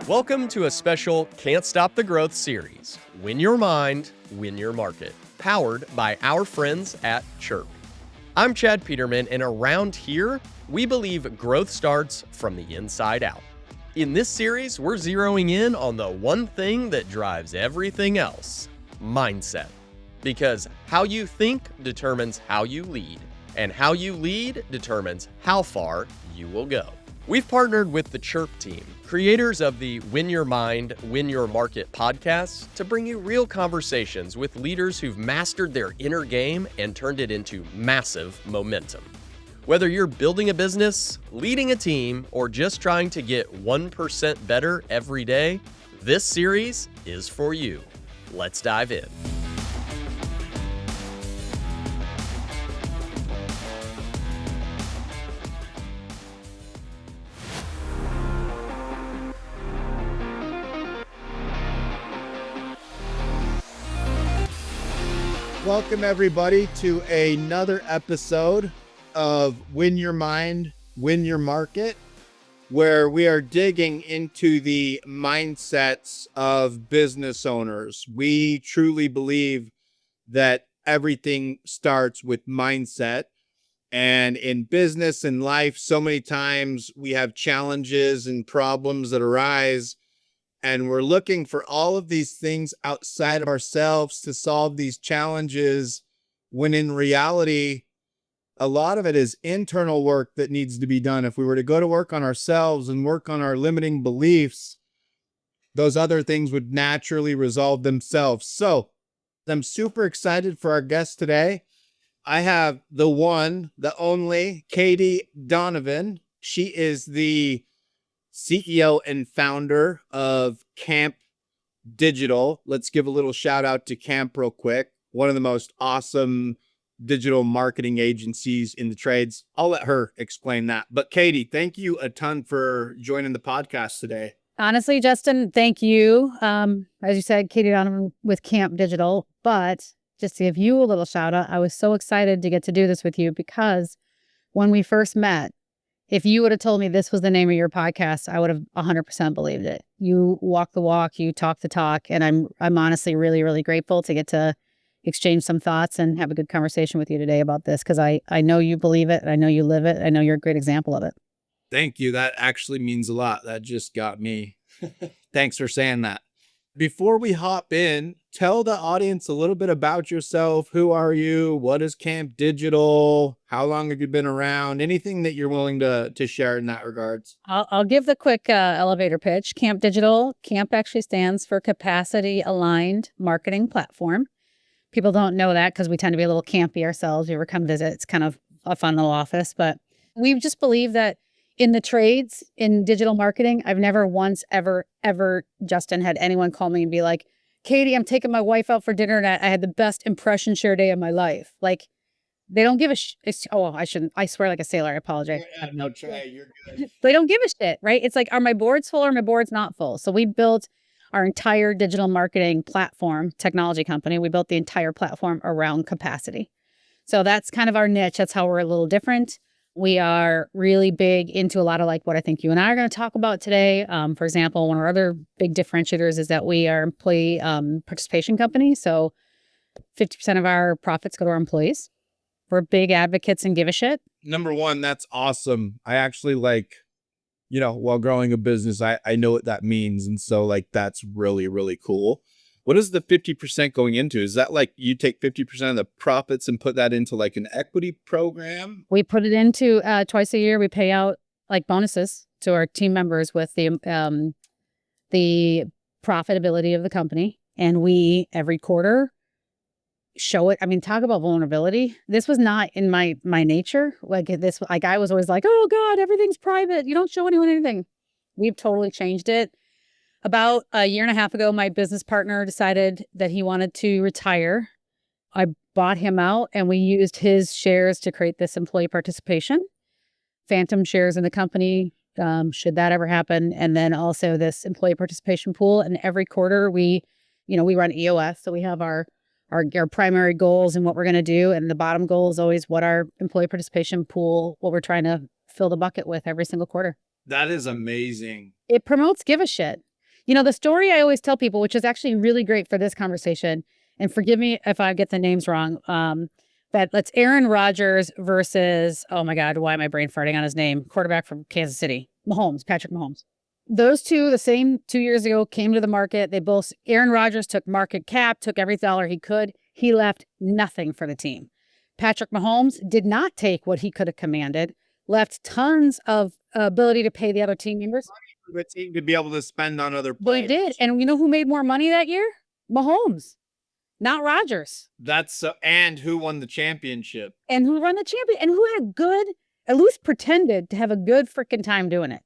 Welcome to a special Can't Stop the Growth series, Win Your Mind, Win Your Market, powered by our friends at Chiirp. I'm Chad Peterman, and around here, we believe growth starts from the inside out. In this series, we're zeroing in on the one thing that drives everything else, mindset. Because how you think determines how you lead, and how you lead determines how far you will go. We've partnered with the Chiirp team, creators of the Win Your Mind, Win Your Market podcasts, to bring you real conversations with leaders who've mastered their inner game and turned it into massive momentum. Whether you're building a business, leading a team, or just trying to get 1% better every day, this series is for you. Let's dive in. Welcome, everybody, to another episode of Win Your Mind, Win Your Market, where we are digging into the mindsets of business owners. We truly believe that everything starts with mindset. And in business and life, so many times we have challenges and problems that arise. And we're looking for all of these things outside of ourselves to solve these challenges, when in reality, a lot of it is internal work that needs to be done. If we were to go to work on ourselves and work on our limiting beliefs, those other things would naturally resolve themselves. So I'm super excited for our guest today. I have the one, the only, Katie Donovan. She is the CEO and founder of Camp Digital. Let's give a little shout out to Camp real quick. One of the most awesome digital marketing agencies in the trades. I'll let her explain that. But Katie, thank you a ton for joining the podcast today. Honestly, Justin, thank you. As you said, Katie Donovan with Camp Digital. But just to give you a little shout out, I was so excited to get to do this with you because when we first met, if you would have told me this was the name of your podcast, I would have 100% believed it. You walk the walk, you talk the talk, and I'm honestly really, really grateful to get to exchange some thoughts and have a good conversation with you today about this because I know you believe it, I know you live it, I know you're a great example of it. Thank you. That actually means a lot. That just got me. Thanks for saying that. Before we hop in, tell the audience a little bit about yourself. Who are you? What is Camp Digital? How long have you been around? Anything that you're willing to share in that regards. I'll give the quick elevator pitch. Camp Digital. Camp actually stands for Capacity Aligned Marketing Platform. People don't know that because we tend to be a little campy ourselves. You ever come visit, it's kind of a fun little office. But we just believe that in the trades, in digital marketing, I've never once, ever, Justin, had anyone call me and be like, Katie, I'm taking my wife out for dinner and I had the best impression share day of my life. Like, they don't give a I shouldn't. I swear like a sailor. I apologize. No, try. You're good. They don't give a shit, right? It's like, are my boards full or my boards not full? So we built our entire digital marketing platform, technology company. We built the entire platform around capacity. So that's kind of our niche. That's how we're a little different. We are really big into a lot of like what I think you and I are going to talk about today. For example, one of our other big differentiators is that we are employee participation company. So 50% of our profits go to our employees. We're big advocates and give a shit. Number one, that's awesome. I actually while growing a business, I know what that means. And so that's really, really cool. What is the 50% going into? Is that like you take 50% of the profits and put that into like an equity program? We put it into twice a year. We pay out like bonuses to our team members with the profitability of the company. And we every quarter show it. I mean, talk about vulnerability. This was not in my nature. I was always like, oh God, everything's private. You don't show anyone anything. We've totally changed it. About a year and a half ago, my business partner decided that he wanted to retire. I bought him out and we used his shares to create this employee participation, phantom shares in the company, should that ever happen. And then also this employee participation pool. And every quarter we run EOS. So we have our primary goals and what we're going to do. And the bottom goal is always what our employee participation pool, what we're trying to fill the bucket with every single quarter. That is amazing. It promotes give a shit. The story I always tell people, which is actually really great for this conversation, and forgive me if I get the names wrong, that let's Aaron Rodgers versus, oh my God, why am I brain farting on his name? Quarterback from Kansas City, Patrick Mahomes. Those two, the same 2 years ago, came to the market. Aaron Rodgers took market cap, took every dollar he could. He left nothing for the team. Patrick Mahomes did not take what he could have commanded, left tons of ability to pay the other team members. The team to be able to spend on other players. But he did. And you know who made more money that year? Mahomes, not Rodgers. And who won the championship? And who won the champion? And who had at least pretended to have a good freaking time doing it.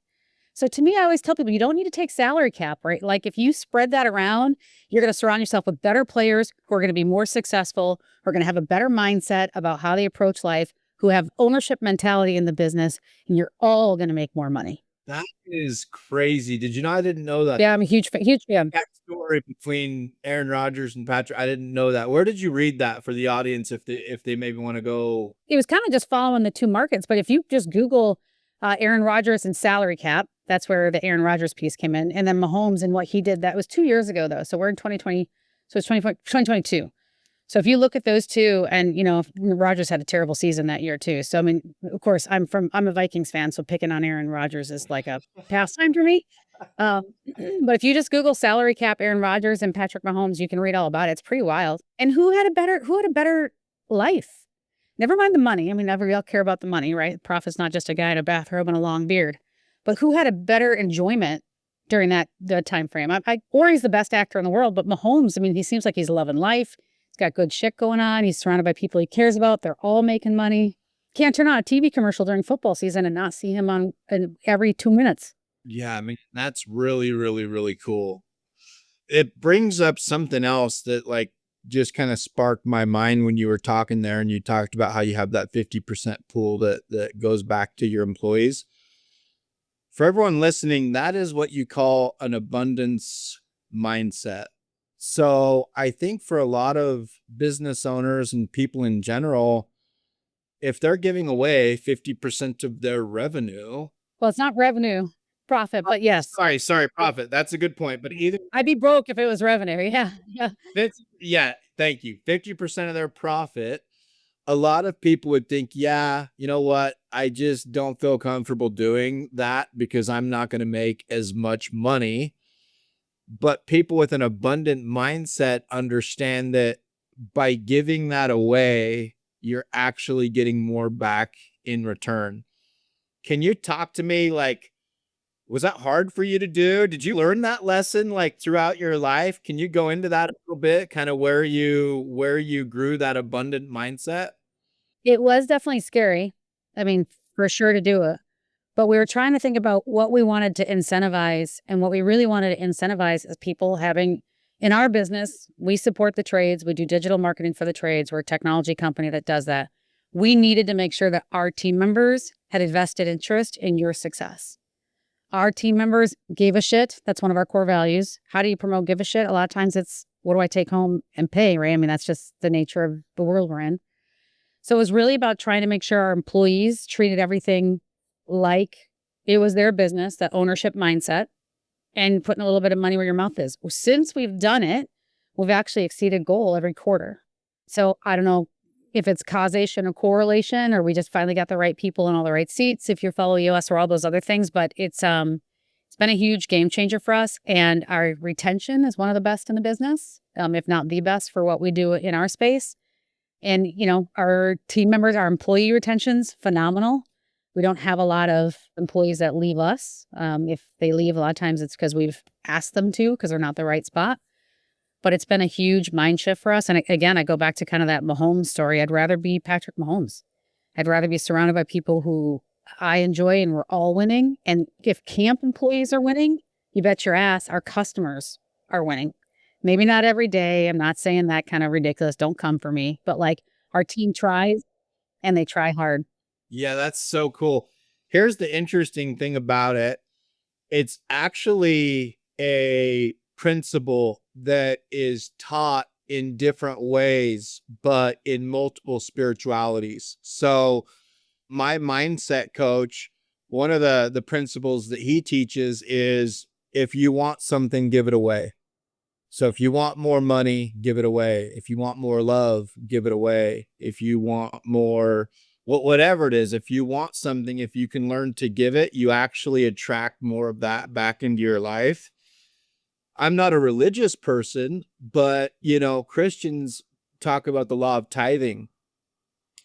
So to me, I always tell people, you don't need to take salary cap, right? Like if you spread that around, you're going to surround yourself with better players who are going to be more successful, who are going to have a better mindset about how they approach life, who have ownership mentality in the business, and you're all going to make more money. That is crazy. Did you know? I didn't know that. Yeah, I'm a huge fan. That story between Aaron Rodgers and Patrick, I didn't know that. Where did you read that for the audience if they maybe want to go? It was kind of just following the two markets, but if you just Google Aaron Rodgers and salary cap, that's where the Aaron Rodgers piece came in. And then Mahomes and what he did, that was 2 years ago, though. So we're in 2020. So it's 2022. So if you look at those two, and, Rodgers had a terrible season that year, too. So, I mean, of course, I'm a Vikings fan. So picking on Aaron Rodgers is like a pastime for me. But if you just Google salary cap, Aaron Rodgers and Patrick Mahomes, you can read all about it. It's pretty wild. And who had a better life? Never mind the money. I mean, we all care about the money, right? Profit's not just a guy in a bathrobe and a long beard. But who had a better enjoyment during the time frame? He's the best actor in the world, but Mahomes, I mean, he seems like he's loving life. He's got good shit going on. He's surrounded by people he cares about. They're all making money. Can't turn on a TV commercial during football season and not see him on every 2 minutes. Yeah, I mean, that's really, really, really cool. It brings up something else that just kind of sparked my mind when you were talking there, and you talked about how you have that 50% pool that goes back to your employees. For everyone listening, that is what you call an abundance mindset. So I think for a lot of business owners and people in general, if they're giving away 50% of their revenue. Well, it's not revenue, profit, but yes. Sorry, profit. That's a good point. But I'd be broke if it was revenue. Yeah. Thank you. 50% of their profit. A lot of people would think, yeah, you know what? I just don't feel comfortable doing that because I'm not going to make as much money. But people with an abundant mindset understand that by giving that away, you're actually getting more back in return. Can you talk to me? Was that hard for you to do? Did you learn that lesson throughout your life? Can you go into that a little bit, kind of where you grew that abundant mindset? It was definitely scary. I mean, for sure to do it. But we were trying to think about what we wanted to incentivize, and what we really wanted to incentivize is people having, in our business, we support the trades. We do digital marketing for the trades. We're a technology company that does that. We needed to make sure that our team members had a vested interest in your success. Our team members gave a shit. That's one of our core values. How do you promote give a shit? A lot of times it's, what do I take home and pay, right? I mean, that's just the nature of the world we're in. So it was really about trying to make sure our employees treated everything like it was their business, that ownership mindset, and putting a little bit of money where your mouth is. Since we've done it, we've actually exceeded goal every quarter. So I don't know if it's causation or correlation, or we just finally got the right people in all the right seats, if you follow us, or all those other things. But it's been a huge game changer for us. And our retention is one of the best in the business, if not the best for what we do in our space. And, our team members, our employee retention's phenomenal. We don't have a lot of employees that leave us. If they leave, a lot of times it's because we've asked them to, because they're not the right spot. But it's been a huge mind shift for us. And again, I go back to kind of that Mahomes story. I'd rather be Patrick Mahomes. I'd rather be surrounded by people who I enjoy and we're all winning. And if camp employees are winning, you bet your ass our customers are winning. Maybe not every day. I'm not saying that kind of ridiculous. Don't come for me. But our team tries, and they try hard. Yeah, that's so cool. Here's the interesting thing about it. It's actually a principle that is taught in different ways, but in multiple spiritualities. So my mindset coach, one of the principles that he teaches is if you want something, give it away. So if you want more money, give it away. If you want more love, give it away. If you want more, whatever it is, if you want something, if you can learn to give it, you actually attract more of that back into your life. I'm not a religious person, but Christians talk about the law of tithing,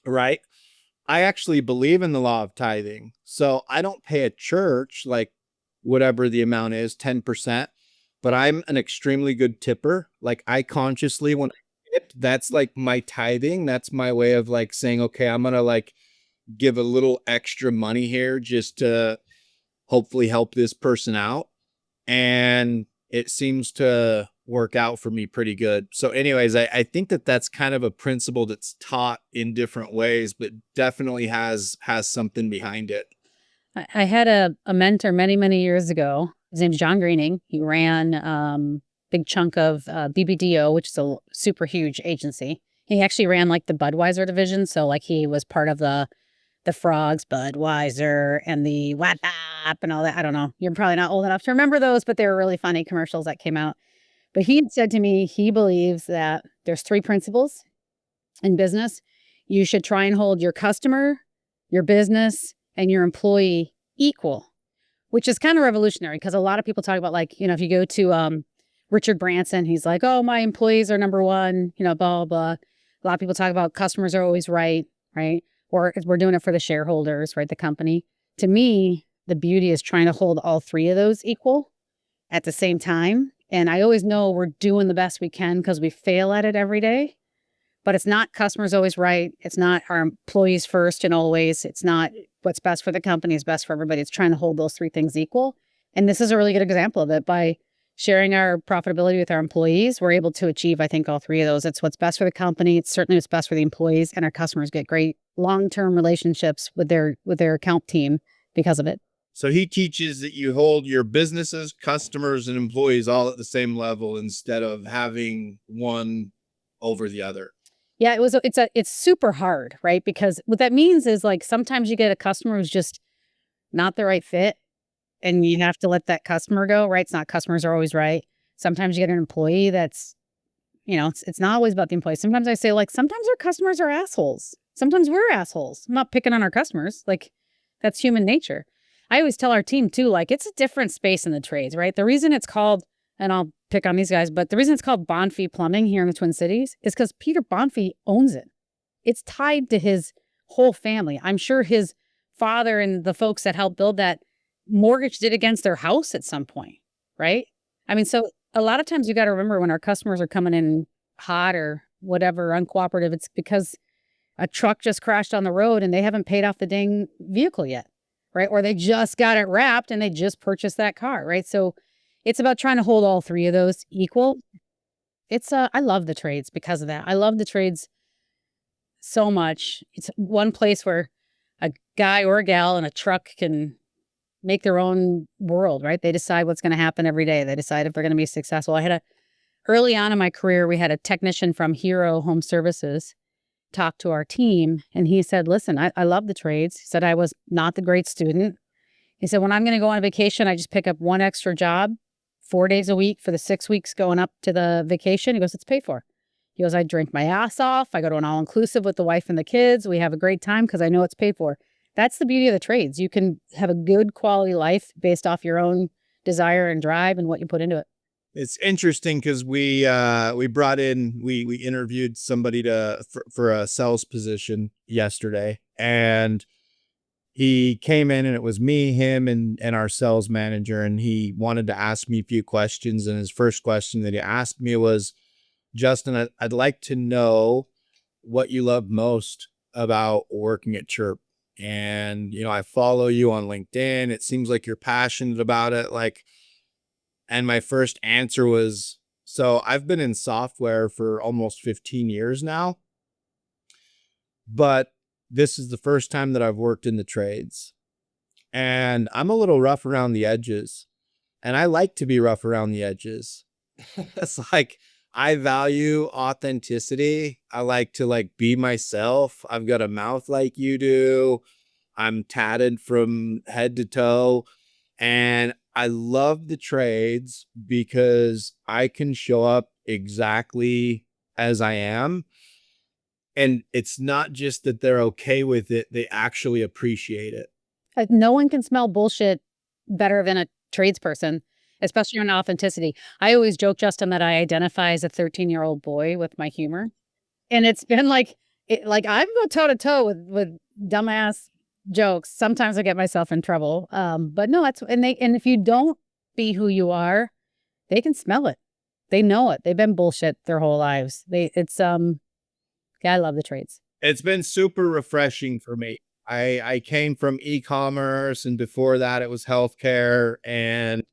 right? I actually believe in the law of tithing. So I don't pay a church like whatever the amount is, 10%, but I'm an extremely good tipper. Like I consciously, when I tip, that's like my tithing. That's my way of like saying, okay, I'm going to like give a little extra money here just to hopefully help this person out. And it seems to work out for me pretty good. So anyways, I think that that's kind of a principle that's taught in different ways, but definitely has something behind it. I had a mentor many, many years ago. His name's John Greening. He ran big chunk of BBDO, which is a super huge agency. He actually ran like the Budweiser division. So like he was part of the Frogs, Budweiser, and the Wap and all that. I don't know. You're probably not old enough to remember those, but they were really funny commercials that came out. But he said to me, he believes that there's 3 principles in business. You should try and hold your customer, your business, and your employee equal, which is kind of revolutionary because a lot of people talk about like, if you go to Richard Branson, he's like, oh, my employees are number one, blah, blah, blah. A lot of people talk about customers are always right? Or we're doing it for the shareholders, right? The company. To me, the beauty is trying to hold all 3 of those equal at the same time. And I always know we're doing the best we can because we fail at it every day. But it's not customers always right. It's not our employees first and always. It's not what's best for the company is best for everybody. It's trying to hold those 3 things equal. And this is a really good example of it. By sharing our profitability with our employees, we're able to achieve, I think, all 3 of those. It's what's best for the company. It's certainly what's best for the employees, and our customers get great long-term relationships with their account team because of it. So he teaches that you hold your businesses, customers, and employees all at the same level instead of having one over the other. Yeah, it's super hard, right? Because what that means is like sometimes you get a customer who's just not the right fit, and you have to let that customer go, right? It's not customers are always right. Sometimes you get an employee that's, it's not always about the employee. Sometimes I say like, sometimes our customers are assholes. Sometimes we're assholes. I'm not picking on our customers. Like that's human nature. I always tell our team too, like it's a different space in the trades, right? The reason it's called, and I'll pick on these guys, but the reason it's called Bonfie Plumbing here in the Twin Cities is because Peter Bonfie owns it. It's tied to his whole family. I'm sure his father and the folks that helped build that mortgaged it against their house at some point, right? I mean, so a lot of times you got to remember when our customers are coming in hot or whatever, uncooperative, it's because a truck just crashed on the road and they haven't paid off the dang vehicle yet, right? Or they just got it wrapped and they just purchased that car, right? So it's about trying to hold all 3 of those equal. I love the trades because of that. I love the trades so much. It's one place where a guy or a gal in a truck can make their own world, right? They decide what's going to happen every day. They decide if they're going to be successful. Early on in my career, we had a technician from Hero Home Services talk to our team, and he said, listen, I love the trades. He said, I was not the great student. He said, when I'm going to go on vacation, I just pick up one extra job 4 days a week for the 6 weeks going up to the vacation. He goes, it's paid for. He goes, I drink my ass off. I go to an all-inclusive with the wife and the kids. We have a great time because I know it's paid for. That's the beauty of the trades. You can have a good quality life based off your own desire and drive and what you put into it. It's interesting because we interviewed somebody for a sales position yesterday, and he came in and it was me, him, and our sales manager, and he wanted to ask me a few questions. And his first question that he asked me was, Justin, I'd like to know what you love most about working at Chiirp. And, I follow you on LinkedIn. It seems like you're passionate about it. And my first answer was, so I've been in software for almost 15 years now, but this is the first time that I've worked in the trades, and I'm a little rough around the edges, and I like to be rough around the edges. It's like, I value authenticity. I like to be myself. I've got a mouth like you do. I'm tatted from head to toe, and I love the trades because I can show up exactly as I am. And it's not just that they're okay with it, they actually appreciate it. Like, no one can smell bullshit better than a tradesperson, especially on authenticity. I always joke, Justin, that I identify as a 13-year-old boy with my humor. And it's been like I go toe to toe with dumbass jokes. Sometimes I get myself in trouble. But no, and if you don't be who you are, they can smell it. They know it. They've been bullshit their whole lives. Yeah, I love the trades. It's been super refreshing for me. I came from e-commerce, and before that it was healthcare, and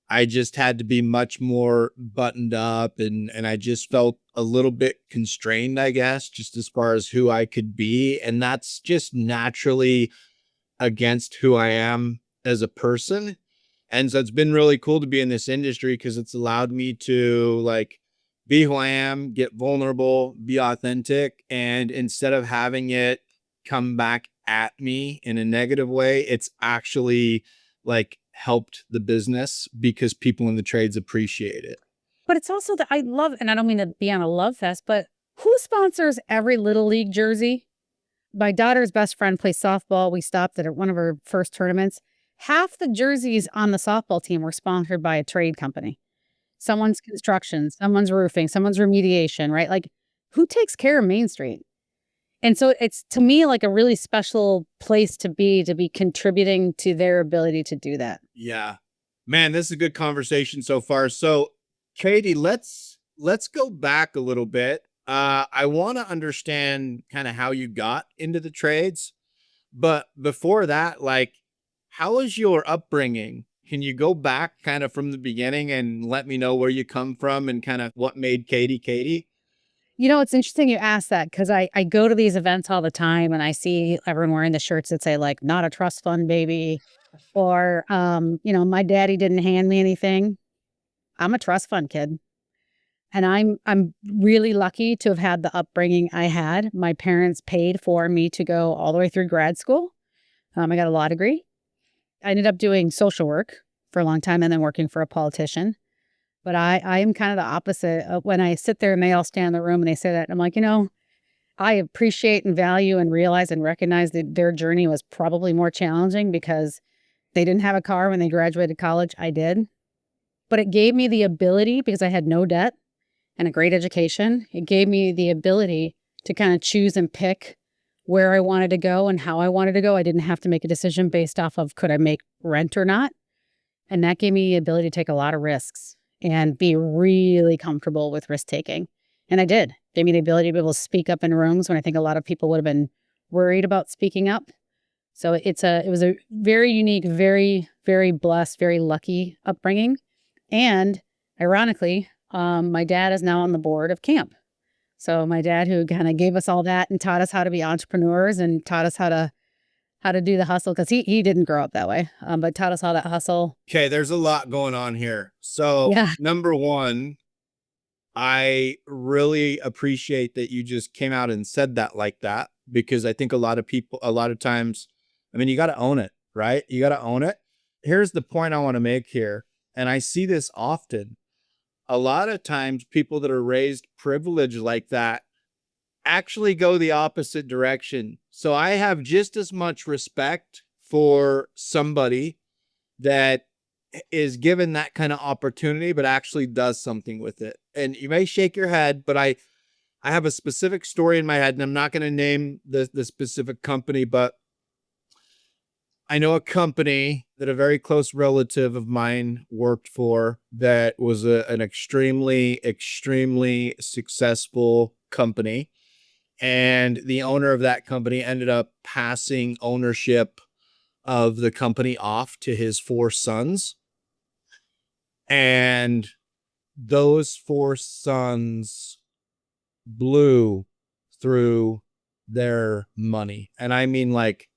I just had to be much more buttoned up, and I just felt a little bit constrained, I guess, just as far as who I could be. And that's just naturally against who I am as a person. And so it's been really cool to be in this industry because it's allowed me to like be who I am, get vulnerable, be authentic. And instead of having it come back at me in a negative way, it's actually like helped the business because people in the trades appreciate it. But it's also that I love, and I don't mean to be on a love fest, but who sponsors every Little League jersey? My daughter's best friend plays softball. We stopped at one of her first tournaments. Half the jerseys on the softball team were sponsored by a trade company. Someone's construction, someone's roofing, someone's remediation, right? Like, who takes care of Main Street? And so it's, to me, like a really special place to be contributing to their ability to do that. Yeah, man, this is a good conversation so far. So Katie, let's go back a little bit. I want to understand kind of how you got into the trades, but before that, like, how was your upbringing? Can you go back kind of from the beginning and let me know where you come from and kind of what made Katie Katie? You know, it's interesting you ask that because I go to these events all the time and I see everyone wearing the shirts that say like, not a trust fund baby, or, my daddy didn't hand me anything. I'm a trust fund kid. And I'm really lucky to have had the upbringing I had. My parents paid for me to go all the way through grad school. I got a law degree. I ended up doing social work for a long time and then working for a politician. But I am kind of the opposite. When I sit there and they all stand in the room and they say that, I'm like, I appreciate and value and realize and recognize that their journey was probably more challenging because they didn't have a car when they graduated college. I did. But it gave me the ability, because I had no debt and a great education, it gave me the ability to kind of choose and pick where I wanted to go and how I wanted to go. I didn't have to make a decision based off of could I make rent or not. And that gave me the ability to take a lot of risks and be really comfortable with risk taking. And I did. Gave me the ability to be able to speak up in rooms when I think a lot of people would have been worried about speaking up. So it was a very unique, very, very blessed, very lucky upbringing. And ironically, my dad is now on the board of camp. So my dad, who kind of gave us all that and taught us how to be entrepreneurs and taught us how to do the hustle, because he didn't grow up that way, but taught us how that hustle. Okay, there's a lot going on here. So Yeah. Number one, I really appreciate that you just came out and said that like that, because I think a lot of times, I mean, you got to own it, right? You got to own it. Here's the point I want to make here. And I see this often. A lot of times people that are raised privileged like that actually go the opposite direction. So I have just as much respect for somebody that is given that kind of opportunity, but actually does something with it. And you may shake your head, but I have a specific story in my head, and I'm not going to name the specific company, but I know a company that a very close relative of mine worked for that was an extremely, extremely successful company. And the owner of that company ended up passing ownership of the company off to his 4 sons. And those 4 sons blew through their money. And I mean, like,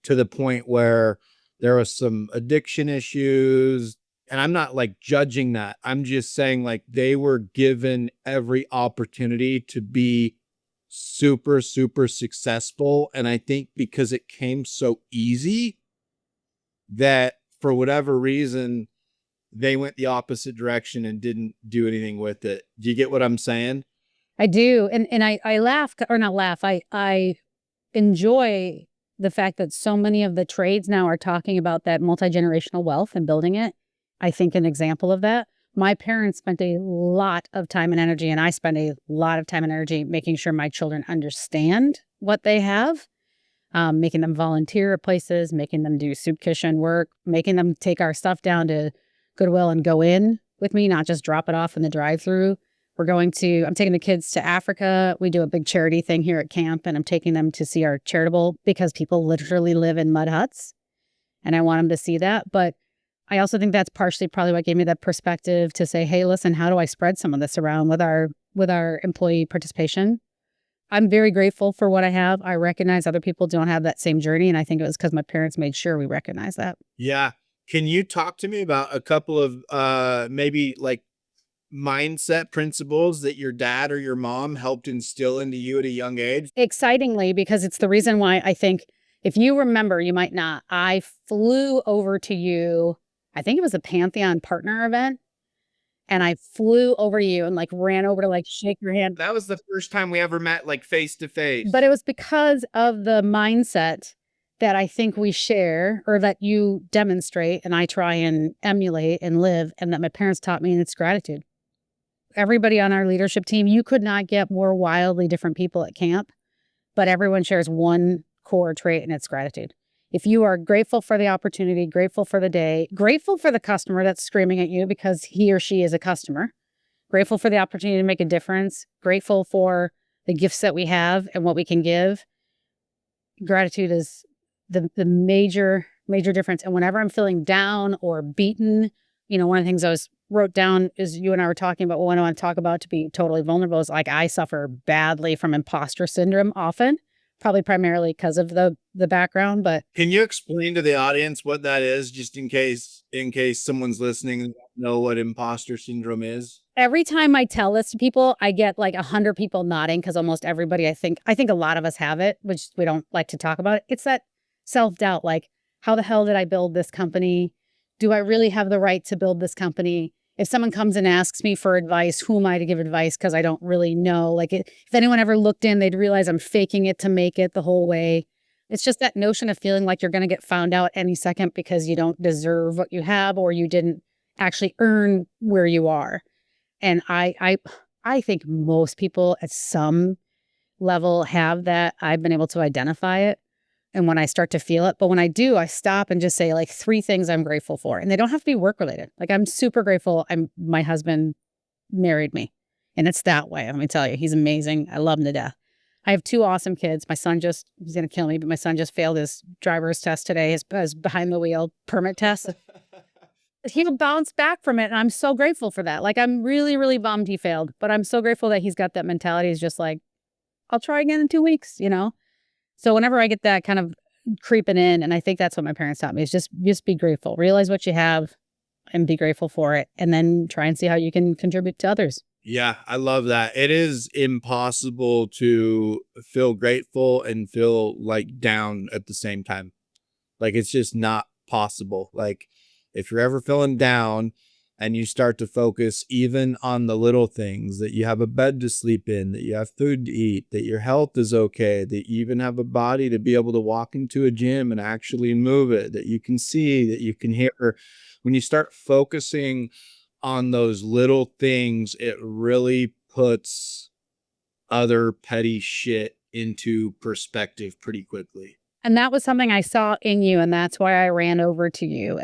to the point where there was some addiction issues. And I'm not like judging that. I'm just saying, like, they were given every opportunity to be super, super successful. And I think because it came so easy that for whatever reason, they went the opposite direction and didn't do anything with it. Do you get what I'm saying? I do. And I laugh, or not laugh. I enjoy the fact that so many of the trades now are talking about that multi-generational wealth and building it. I think an example of that, my parents spent a lot of time and energy, and I spend a lot of time and energy making sure my children understand what they have, making them volunteer at places, making them do soup kitchen work, making them take our stuff down to Goodwill and go in with me, not just drop it off in the drive-through. I'm taking the kids to Africa. We do a big charity thing here at camp, and I'm taking them to see our charitable, because people literally live in mud huts, and I want them to see that. But I also think that's partially probably what gave me that perspective to say, hey, listen, how do I spread some of this around with our employee participation? I'm very grateful for what I have. I recognize other people don't have that same journey, and I think it was because my parents made sure we recognize that. Yeah. Can you talk to me about a couple of maybe like mindset principles that your dad or your mom helped instill into you at a young age? Excitingly, because it's the reason why I think, if you remember, you might not, I flew over to you, I think it was a Pantheon partner event, and I flew over to you and like ran over to like shake your hand. That was the first time we ever met, like face to face. But it was because of the mindset that I think we share, or that you demonstrate and I try and emulate and live, and that my parents taught me, and it's gratitude. Everybody on our leadership team, you could not get more wildly different people at camp, but everyone shares one core trait, and it's gratitude. If you are grateful for the opportunity, grateful for the day, grateful for the customer that's screaming at you because he or she is a customer, grateful for the opportunity to make a difference, grateful for the gifts that we have and what we can give, gratitude is the major difference. And whenever I'm feeling down or beaten, one of the things I wrote down is, you and I were talking about what I want to talk about, to be totally vulnerable, is like I suffer badly from imposter syndrome often, probably primarily because of the background. But can you explain to the audience what that is, just in case someone's listening and don't know what imposter syndrome is? Every time I tell this to people, I get like 100 people nodding, because almost everybody, I think a lot of us have it, which we don't like to talk about. It's that self-doubt, like, how the hell did I build this company? Do I really have the right to build this company? If someone comes and asks me for advice, who am I to give advice? Because I don't really know. Like, if anyone ever looked in, they'd realize I'm faking it to make it the whole way. It's just that notion of feeling like you're going to get found out any second because you don't deserve what you have, or you didn't actually earn where you are. And I think most people at some level have that. I've been able to identify it. And when I start to feel it, but when I do, I stop and just say like 3 things I'm grateful for. And they don't have to be work related. Like, I'm super grateful my husband married me. And it's that way. Let me tell you, he's amazing. I love him to death. I have 2 awesome kids. My son he's going to kill me, but my son just failed his driver's test today, his behind the wheel permit test. He'll bounce back from it. And I'm so grateful for that. Like, I'm really, really bummed he failed, but I'm so grateful that he's got that mentality. He's just like, I'll try again in 2 weeks, So whenever I get that kind of creeping in, and I think that's what my parents taught me, is just be grateful, realize what you have and be grateful for it. And then try and see how you can contribute to others. Yeah, I love that. It is impossible to feel grateful and feel like down at the same time. Like, it's just not possible. Like, if you're ever feeling down and you start to focus even on the little things, that you have a bed to sleep in, that you have food to eat, that your health is okay, that you even have a body to be able to walk into a gym and actually move it, that you can see, that you can hear. When you start focusing on those little things, it really puts other petty shit into perspective pretty quickly. And that was something I saw in you. And that's why I ran over to you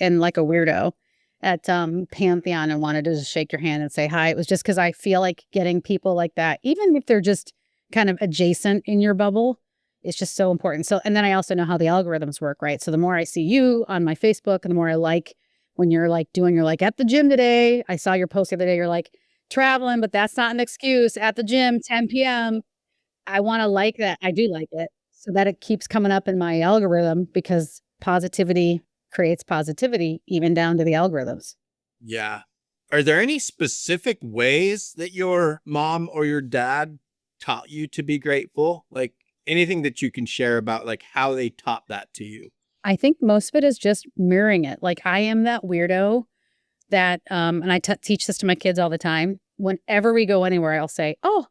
and like a weirdo at Pantheon and wanted to just shake your hand and say hi. It was just because I feel like getting people like that, even if they're just kind of adjacent in your bubble, it's just so important. So, and then I also know how the algorithms work, right? So the more I see you on my Facebook, and the more I like when you're like you're like at the gym today. I saw your post the other day. You're like traveling, but that's not an excuse. At the gym, 10 p.m. I want to like that. I do like it, so that it keeps coming up in my algorithm, because positivity creates positivity, even down to the algorithms. Yeah. Are there any specific ways that your mom or your dad taught you to be grateful? Like, anything that you can share about like how they taught that to you? I think most of it is just mirroring it. Like I am that weirdo that, and I teach this to my kids all the time. Whenever we go anywhere, I'll say, "Oh,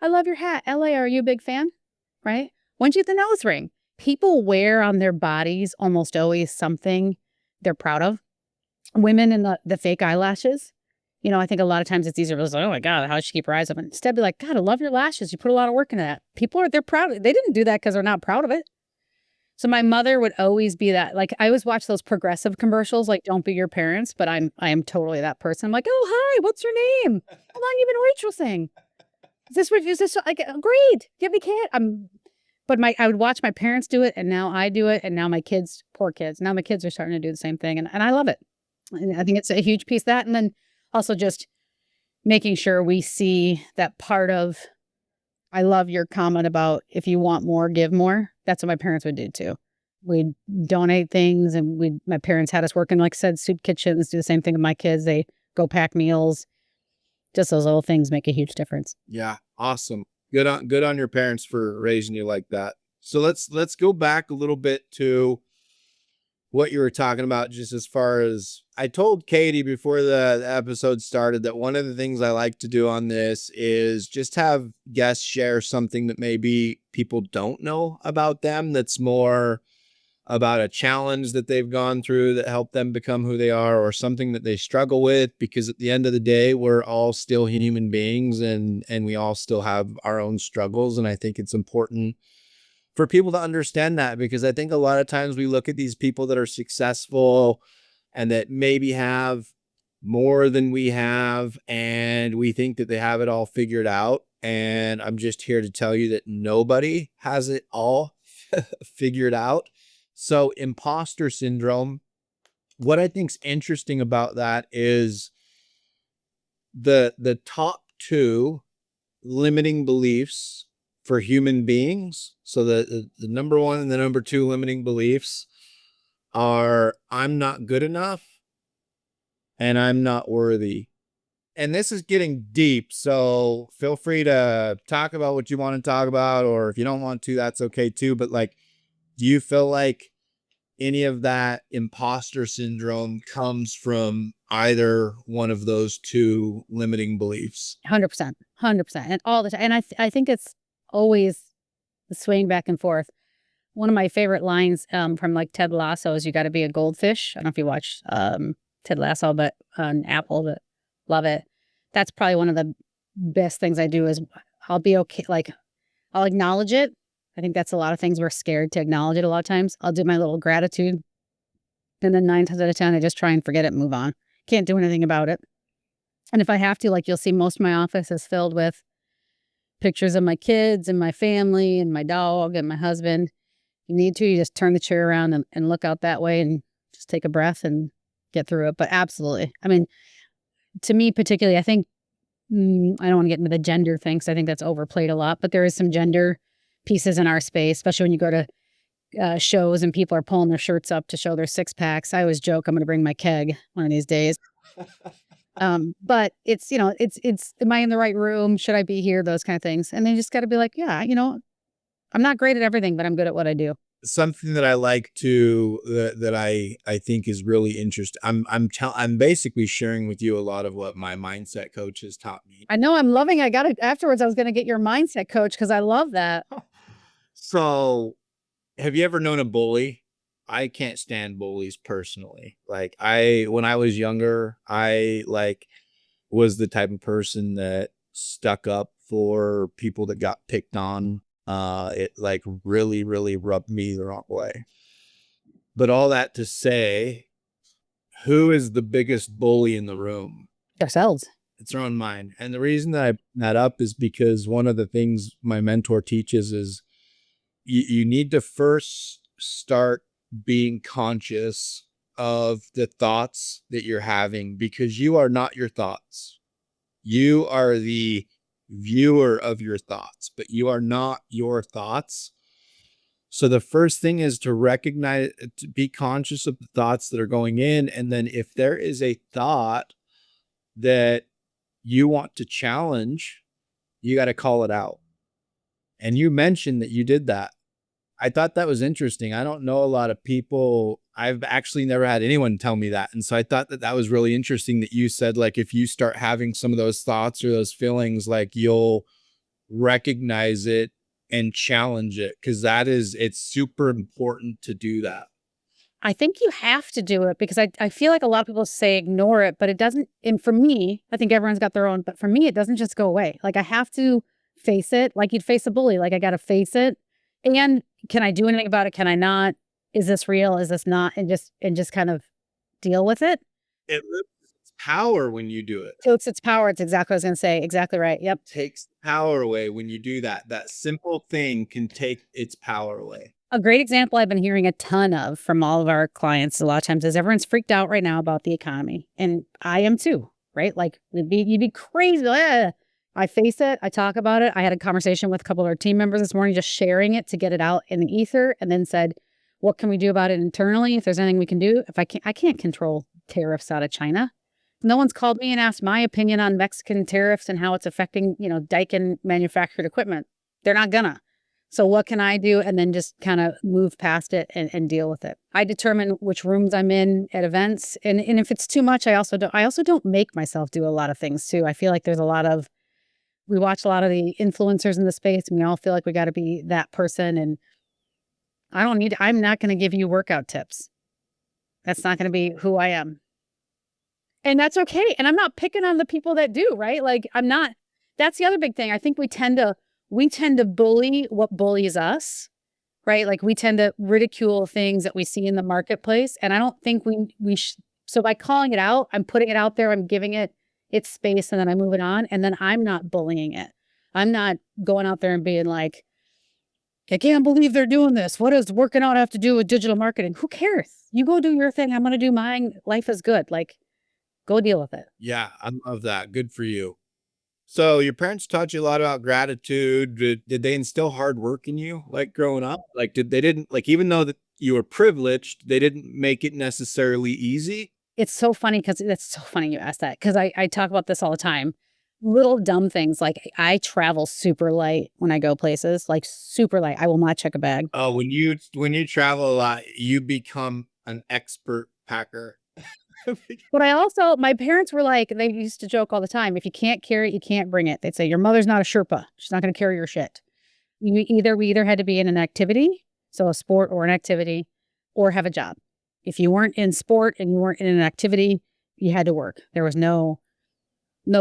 I love your hat. LA, are you a big fan?" Right? When'd you get the nose ring? People wear on their bodies almost always something they're proud of. Women in the fake eyelashes. You know, I think a lot of times it's easier to say, "Oh my God, how does she keep her eyes open?" Instead, be like, "God, I love your lashes. You put a lot of work into that." They're proud. They didn't do that because they're not proud of it. So my mother would always be that. Like I always watch those progressive commercials, like "Don't be your parents," but I am totally that person. I'm like, "Oh hi, what's your name? How long you been waitressing? Is this like great? Do you have any kid?" But I would watch my parents do it, and now I do it, and now my kids, poor kids, now my kids are starting to do the same thing, and I love it. And I think it's a huge piece of that, and then also just making sure we see that part of. I love your comment about if you want more, give more. That's what my parents would do too. We'd donate things, and my parents had us working, like I said, soup kitchens, do the same thing with my kids. They go pack meals. Just those little things make a huge difference. Yeah, awesome. Good on your parents for raising you like that. So let's go back a little bit to what you were talking about, just as far as I told Katie before the episode started that one of the things I like to do on this is just have guests share something that maybe people don't know about them, that's more about a challenge that they've gone through that helped them become who they are, or something that they struggle with, because at the end of the day, we're all still human beings, and we all still have our own struggles. And I think it's important for people to understand that, because I think a lot of times we look at these people that are successful and that maybe have more than we have, and we think that they have it all figured out. And I'm just here to tell you that nobody has it all figured out. So imposter syndrome, what I think's interesting about that is the top two limiting beliefs for human beings. So the number one and the number two limiting beliefs are I'm not good enough and I'm not worthy. And this is getting deep, so feel free to talk about what you want to talk about, or if you don't want to, that's okay too. But like, do you feel like any of that imposter syndrome comes from either one of those two limiting beliefs? 100%, 100%, and all the time. And I think it's always swaying back and forth. One of my favorite lines from like Ted Lasso is, "You got to be a goldfish." I don't know if you watch Ted Lasso, but on Apple, but love it. That's probably one of the best things I do is I'll be okay. Like I'll acknowledge it. I think that's a lot of things we're scared to acknowledge it a lot of times. I'll do my little gratitude. And then 9 times out of 10, I just try and forget it and move on. Can't do anything about it. And if I have to, like you'll see most of my office is filled with pictures of my kids and my family and my dog and my husband. You need to, you just turn the chair around and look out that way and just take a breath and get through it. But absolutely. I mean, to me particularly, I think, I don't want to get into the gender thing because I think that's overplayed a lot, but there is some gender pieces in our space, especially when you go to shows and people are pulling their shirts up to show their six packs. I always joke I'm going to bring my keg one of these days. But it's, it's, am I in the right room? Should I be here? Those kind of things. And then you just got to be like, yeah, I'm not great at everything, but I'm good at what I do. Something that I like to that I think is really interesting. I'm basically sharing with you a lot of what my mindset coach has taught me. I know, I'm loving it. I got it afterwards. I was going to get your mindset coach because I love that. So, have you ever known a bully? I can't stand bullies personally. Like when I was younger, I was the type of person that stuck up for people that got picked on. It like really, really rubbed me the wrong way. But all that to say, who is the biggest bully in the room? Ourselves. It's our own mind. And the reason that I bring that up is because one of the things my mentor teaches is you need to first start being conscious of the thoughts that you're having, because you are not your thoughts. You are the viewer of your thoughts, but you are not your thoughts. So the first thing is to recognize, to be conscious of the thoughts that are going in. And then if there is a thought that you want to challenge, you got to call it out. And you mentioned that you did that. I thought that was interesting. I don't know a lot of people. I've actually never had anyone tell me that. And so I thought that that was really interesting that you said, like, if you start having some of those thoughts or those feelings, like you'll recognize it and challenge it. Cause it's super important to do that. I think you have to do it because I feel like a lot of people say ignore it, but it doesn't. And for me, I think everyone's got their own, but for me, it doesn't just go away. Like I have to face it like you'd face a bully. Like I got to face it. And can I do anything about it? Can I not? Is this real? Is this not? And just kind of deal with it. It loses its power when you do it. Takes its power. It's exactly what I was going to say. Exactly right. Yep. Takes power away when you do that. That simple thing can take its power away. A great example I've been hearing a ton of from all of our clients a lot of times is everyone's freaked out right now about the economy. And I am too, right? Like you'd be crazy. I face it. I talk about it. I had a conversation with a couple of our team members this morning, just sharing it to get it out in the ether, and then said, what can we do about it internally? If there's anything we can do, I can't control tariffs out of China. No one's called me and asked my opinion on Mexican tariffs and how it's affecting, Daikin manufactured equipment. They're not gonna. So what can I do? And then just kind of move past it and deal with it. I determine which rooms I'm in at events. And if it's too much, I also don't make myself do a lot of things too. I feel like we watch a lot of the influencers in the space and we all feel like we got to be that person. And I'm not going to give you workout tips. That's not going to be who I am. And that's okay. And I'm not picking on the people that do, right? Like that's the other big thing. I think we tend to bully what bullies us, right? Like we tend to ridicule things that we see in the marketplace. And I don't think we should. So by calling it out, I'm putting it out there, I'm giving it its space, and then I move it on. And then I'm not bullying it. I'm not going out there and being like, I can't believe they're doing this. What does working out have to do with digital marketing? Who cares? You go do your thing. I'm going to do mine. Life is good. Like, go deal with it. Yeah, I love that. Good for you. So your parents taught you a lot about gratitude. Did they instill hard work in you, like growing up? Like, they didn't, like, even though that you were privileged, they didn't make it necessarily easy? It's so funny because it's so funny you asked that because I talk about this all the time. Little dumb things like I travel super light when I go places, like super light. I will not check a bag. Oh, when you travel a lot, you become an expert packer. But my parents were like, they used to joke all the time, if you can't carry it, you can't bring it. They'd say, your mother's not a Sherpa. She's not going to carry your shit. We either had to be in an activity, so a sport or an activity, or have a job. If you weren't in sport and you weren't in an activity, you had to work. There was no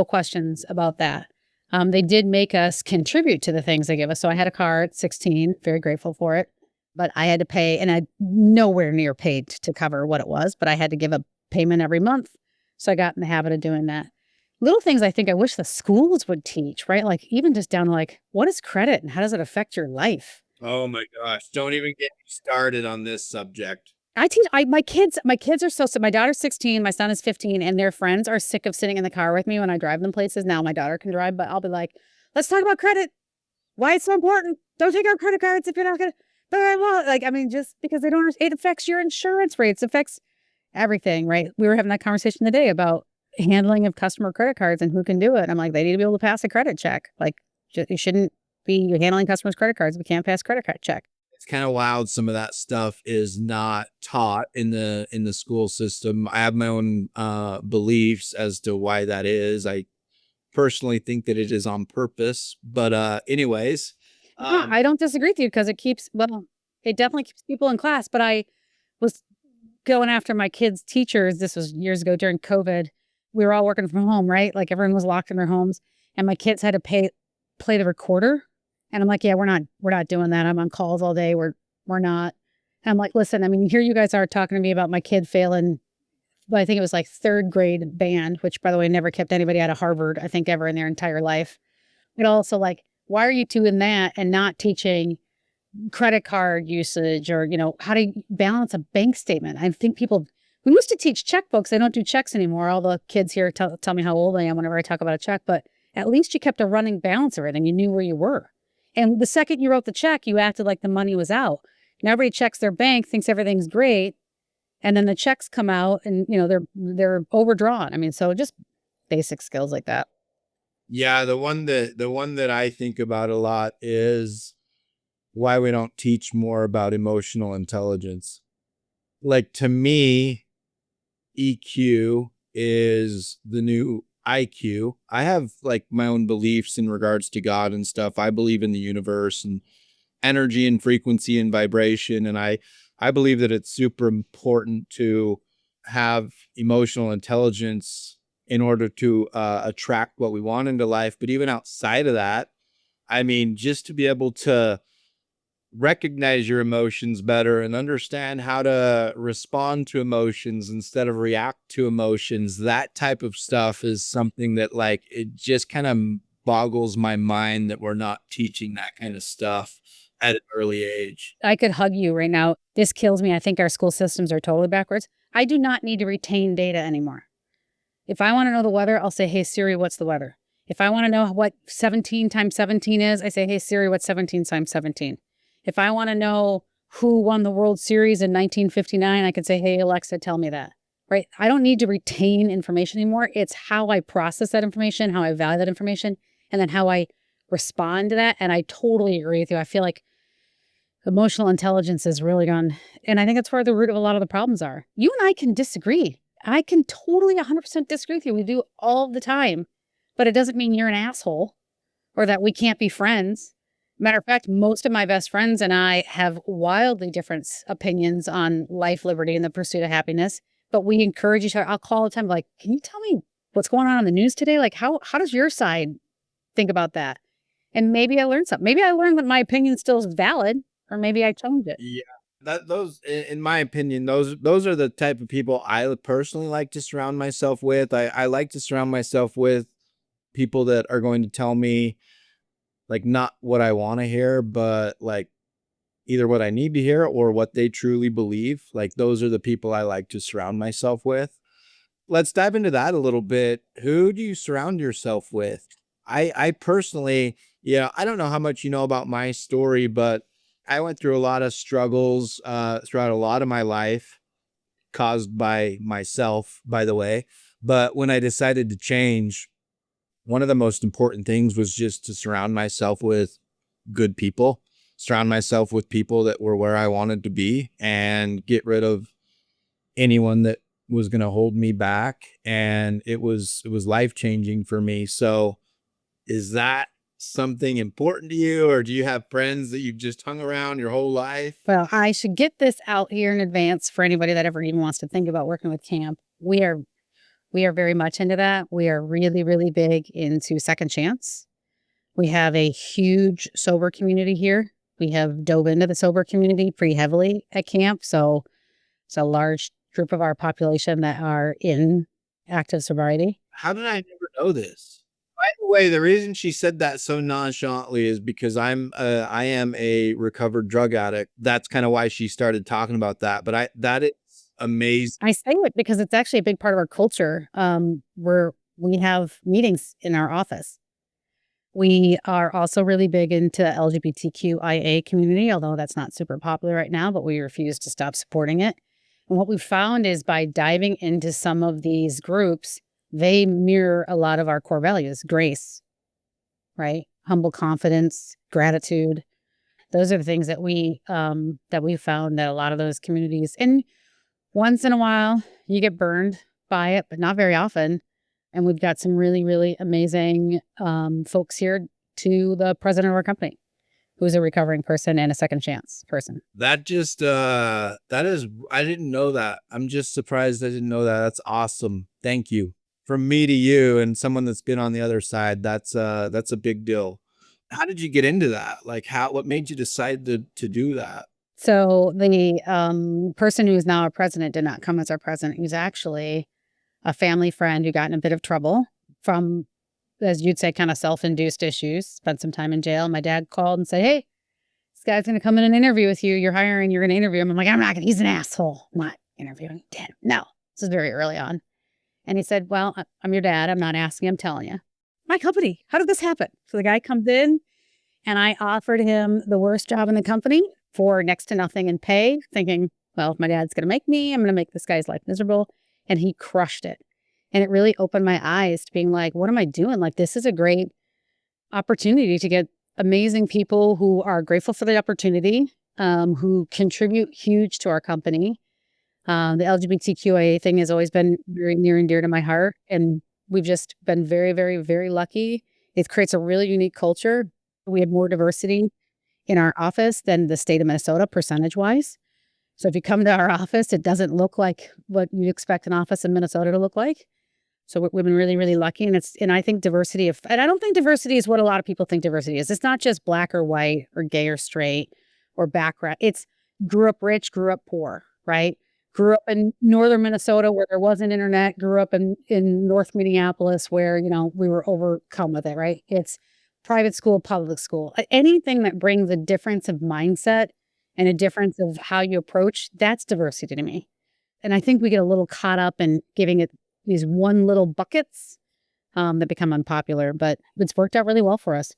questions about that. They did make us contribute to the things they give us. So I had a car at 16, very grateful for it, but I had to pay, and I nowhere near paid to cover what it was, but I had to give a payment every month. So I got in the habit of doing that. Little things I think I wish the schools would teach, right? Like even just down to like, what is credit and how does it affect your life? Oh my gosh. Don't even get me started on this subject. My kids are so sick. My daughter's 16, my son is 15, and their friends are sick of sitting in the car with me when I drive them places. Now my daughter can drive, but I'll be like, let's talk about credit. Why it's so important. Don't take out credit cards if you're not going to, but I won't. Like, I mean, just because it affects your insurance rates, affects everything, right? We were having that conversation today about handling of customer credit cards and who can do it. And I'm like, they need to be able to pass a credit check. Like, you shouldn't be handling customers' credit cards if we can't pass credit card check. It's kind of wild. Some of that stuff is not taught in the school system. I have my own beliefs as to why that is. I personally think that it is on purpose. But anyways. I don't disagree with you because it definitely keeps people in class. But I was going after my kids' teachers. This was years ago during COVID. We were all working from home, right? Like everyone was locked in their homes. And my kids had to play the recorder. And I'm like, yeah, we're not doing that. I'm on calls all day. We're not. And I'm like, listen, I mean, here you guys are talking to me about my kid failing, but I think it was like third grade band, which by the way, never kept anybody out of Harvard, I think ever in their entire life. But also like, why are you doing that and not teaching credit card usage or, how to balance a bank statement? I think we used to teach checkbooks. They don't do checks anymore. All the kids here tell me how old I am whenever I talk about a check, but at least you kept a running balance of it and you knew where you were. And the second you wrote the check, you acted like the money was out. Now everybody checks their bank, thinks everything's great, and then the checks come out and they're overdrawn. I mean, so just basic skills like that. Yeah, the one that I think about a lot is why we don't teach more about emotional intelligence. Like, to me, EQ is the new IQ. I have like my own beliefs in regards to God and stuff. I believe in the universe and energy and frequency and vibration. And I believe that it's super important to have emotional intelligence in order to attract what we want into life. But even outside of that, I mean, just to be able to recognize your emotions better and understand how to respond to emotions instead of react to emotions, that type of stuff is something that, like, it just kind of boggles my mind that we're not teaching that kind of stuff at an early age. I could hug you right now. This kills me. I think our school systems are totally backwards. I do not need to retain data anymore. If I want to know the weather, I'll say, hey, Siri, what's the weather? If I want to know what 17 times 17 is, I say, hey, Siri, what's 17 times 17? If I want to know who won the World Series in 1959, I can say, hey, Alexa, tell me that, right? I don't need to retain information anymore. It's how I process that information, how I value that information, and then how I respond to that. And I totally agree with you. I feel like emotional intelligence has really gone, and I think that's where the root of a lot of the problems are. You and I can disagree. I can totally 100% disagree with you. We do all the time, but it doesn't mean you're an asshole or that we can't be friends. Matter of fact, most of my best friends and I have wildly different opinions on life, liberty, and the pursuit of happiness, but we encourage each other. I'll call all the time, like, can you tell me what's going on the news today? Like, how does your side think about that? And maybe I learned something. Maybe I learned that my opinion still is valid, or maybe I changed it. Yeah. Those, in my opinion, those are the type of people I personally like to surround myself with. I like to surround myself with people that are going to tell me, like, not what I want to hear, but like either what I need to hear or what they truly believe. Like, those are the people I like to surround myself with. Let's dive into that a little bit. Who do you surround yourself with? I personally, I don't know how much you know about my story, but I went through a lot of struggles throughout a lot of my life, caused by myself, by the way. But when I decided to change, one of the most important things was just to surround myself with good people, surround myself with people that were where I wanted to be, and get rid of anyone that was going to hold me back. And it was life-changing for me. So is that something important to you, or do you have friends that you've just hung around your whole life? Well, I should get this out here in advance for anybody that ever even wants to think about working with camp. We are very much into that. We are really, really big into second chance. We have a huge sober community here. We have dove into the sober community pretty heavily at camp. So it's a large group of our population that are in active sobriety. How did I never know this? By the way, the reason she said that so nonchalantly is because I am a recovered drug addict. That's kind of why she started talking about that. But that is amazing. I say it because it's actually a big part of our culture, where we have meetings in our office. We are also really big into LGBTQIA community, although that's not super popular right now, but we refuse to stop supporting it. And what we've found is by diving into some of these groups, they mirror a lot of our core values: grace, right? Humble confidence, gratitude. Those are the things that we found that a lot of those communities, and once in a while you get burned by it, but not very often. And we've got some really, really amazing folks here, to the president of our company, who's a recovering person and a second chance person. That just, I didn't know that. I'm just surprised I didn't know that. That's awesome. Thank you. From me to you and someone that's been on the other side, that's a big deal. How did you get into that? Like, what made you decide to do that? So the person who's now our president did not come as our president. He was actually a family friend who got in a bit of trouble from, as you'd say, kind of self-induced issues, spent some time in jail. My dad called and said, hey, this guy's going to come in and interview with you. You're hiring, you're going to interview him. I'm like, I'm not going to, he's an asshole. I'm not interviewing him. No, this is very early on. And he said, well, I'm your dad. I'm not asking, I'm telling you. My company, how did this happen? So the guy comes in and I offered him the worst job in the company for next to nothing in pay, thinking, well, if my dad's going to make me, I'm going to make this guy's life miserable. And he crushed it. And it really opened my eyes to being like, what am I doing? Like, this is a great opportunity to get amazing people who are grateful for the opportunity, who contribute huge to our company. The LGBTQIA thing has always been very near and dear to my heart. And we've just been very, very, very lucky. It creates a really unique culture. We have more diversity in our office than the state of Minnesota, percentage-wise. So if you come to our office, it doesn't look like what you expect an office in Minnesota to look like. So we've been really, really lucky. And I think and I don't think diversity is what a lot of people think diversity is. It's not just black or white or gay or straight or background. It's grew up rich, grew up poor, right? Grew up in northern Minnesota where there wasn't internet, grew up in North Minneapolis where, we were overcome with it, right? It's private school, public school. Anything that brings a difference of mindset and a difference of how you approach, that's diversity to me. And I think we get a little caught up in giving it these one little buckets that become unpopular, but it's worked out really well for us.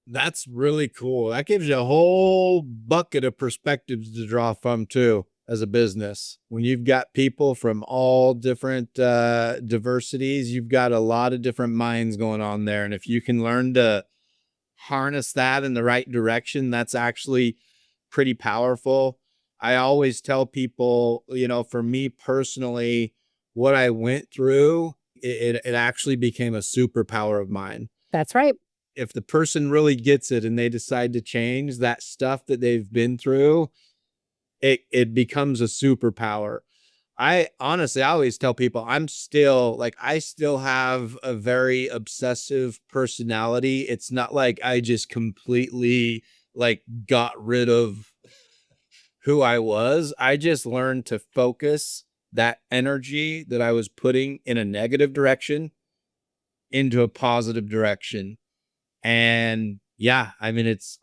That's really cool. That gives you a whole bucket of perspectives to draw from too, as a business. When you've got people from all different diversities, you've got a lot of different minds going on there. And if you can learn to harness that in the right direction, that's actually pretty powerful. I always tell people, for me personally, what I went through, it actually became a superpower of mine. That's right. If the person really gets it and they decide to change that stuff that they've been through, it becomes a superpower. I always tell people I still have a very obsessive personality. It's not like I just completely got rid of who I was. I just learned to focus that energy that I was putting in a negative direction into a positive direction. And yeah, I mean, it's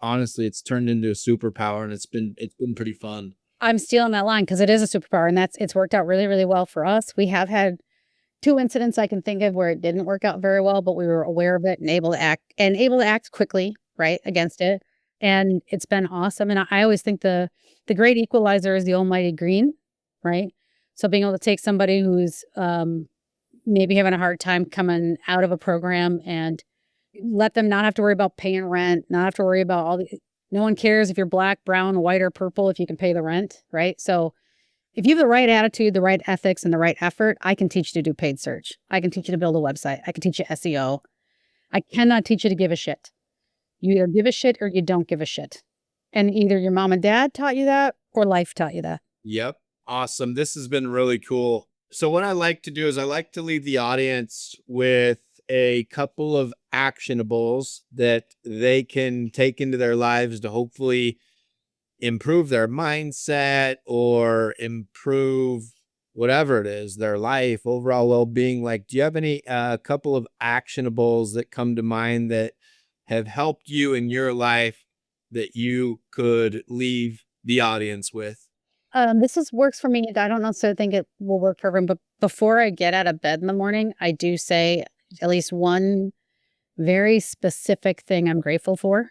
turned into a superpower, and it's been pretty fun. I'm stealing that line because it is a superpower, and it's worked out really, really well for us. We have had 2 incidents I can think of where it didn't work out very well, but we were aware of it and able to act quickly, right, against it. And it's been awesome. And I always think the great equalizer is the almighty green, right? So being able to take somebody who's maybe having a hard time coming out of a program and let them not have to worry about paying rent, not have to worry about no one cares if you're black, brown, white, or purple if you can pay the rent, right? So if you have the right attitude, the right ethics, and the right effort, I can teach you to do paid search. I can teach you to build a website. I can teach you SEO. I cannot teach you to give a shit. You either give a shit or you don't give a shit. And either your mom and dad taught you that or life taught you that. Yep. Awesome. This has been really cool. So what I like to do is I like to leave the audience with a couple of actionables that they can take into their lives to hopefully improve their mindset or improve whatever it is, their life, overall well-being. Do you have any couple of actionables that come to mind that have helped you in your life that you could leave the audience with? This works for me. I don't necessarily think it will work for everyone, but before I get out of bed in the morning, I do say at least one very specific thing I'm grateful for.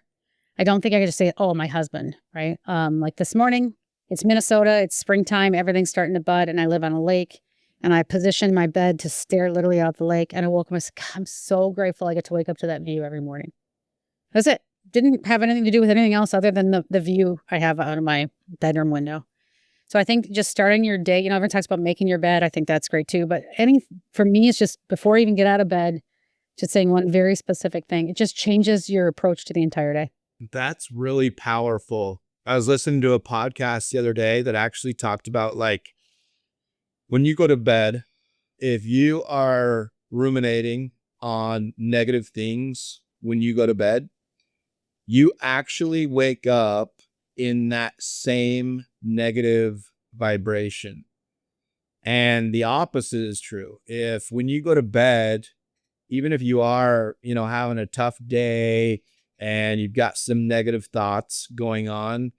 I don't think I could just say, oh, my husband, right? Like this morning, it's Minnesota, it's springtime, everything's starting to bud, and I live on a lake, and I positioned my bed to stare literally out the lake, and I woke up and I said, God, I'm so grateful I get to wake up to that view every morning. That's it. Didn't have anything to do with anything else other than the view I have out of my bedroom window. So I think just starting your day, everyone talks about making your bed. I think that's great too. But for me, it's just before you even get out of bed, just saying one very specific thing. It just changes your approach to the entire day. That's really powerful. I was listening to a podcast the other day that actually talked about when you go to bed, if you are ruminating on negative things when you go to bed, you actually wake up in that same negative vibration. And the opposite is true. If when you go to bed, even if you are, having a tough day and you've got some negative thoughts going on,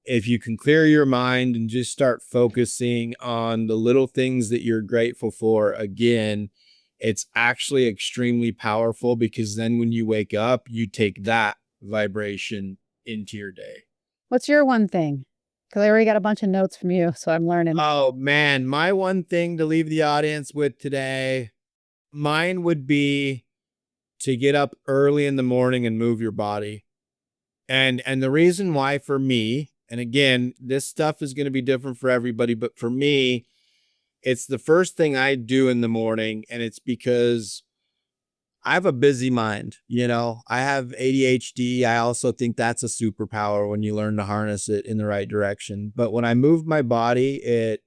if you can clear your mind and just start focusing on the little things that you're grateful for, again, it's actually extremely powerful, because then when you wake up, you take that vibration into your day. What's your one thing? Because I already got a bunch of notes from you, so I'm learning. Oh, man. My one thing to leave the audience with today, mine would be to get up early in the morning and move your body. And the reason why for me, and again, this stuff is going to be different for everybody, but for me, it's the first thing I do in the morning. And it's because I have a busy mind. I have ADHD. I also think that's a superpower when you learn to harness it in the right direction. But when I move my body,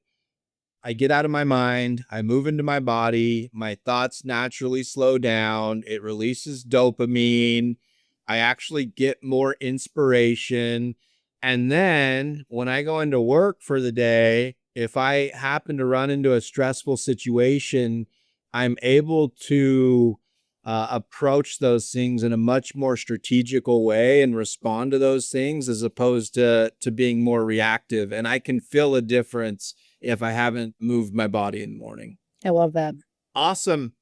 I get out of my mind, I move into my body, my thoughts naturally slow down, it releases dopamine, I actually get more inspiration. And then when I go into work for the day, if I happen to run into a stressful situation, I'm able to approach those things in a much more strategical way and respond to those things as opposed to being more reactive. And I can feel a difference if I haven't moved my body in the morning. I love that. Awesome.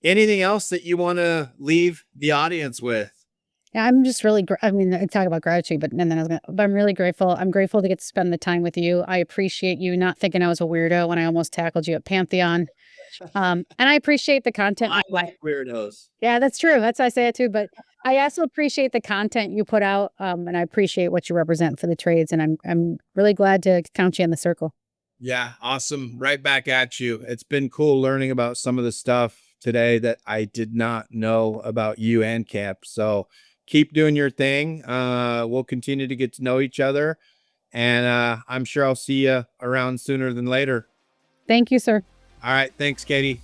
Anything else that you want to leave the audience with? Yeah, I'm just really, I talk about gratitude, but I'm really grateful. I'm grateful to get to spend the time with you. I appreciate you not thinking I was a weirdo when I almost tackled you at Pantheon. And I appreciate the content. I like weirdos. Yeah, that's true. I say it too, but I also appreciate the content you put out. And I appreciate what you represent for the trades. And I'm really glad to count you in the circle. Yeah, awesome. Right back at you. It's been cool learning about some of the stuff today that I did not know about you and Camp. So keep doing your thing. We'll continue to get to know each other. And I'm sure I'll see you around sooner than later. Thank you, sir. All right. Thanks, Katie.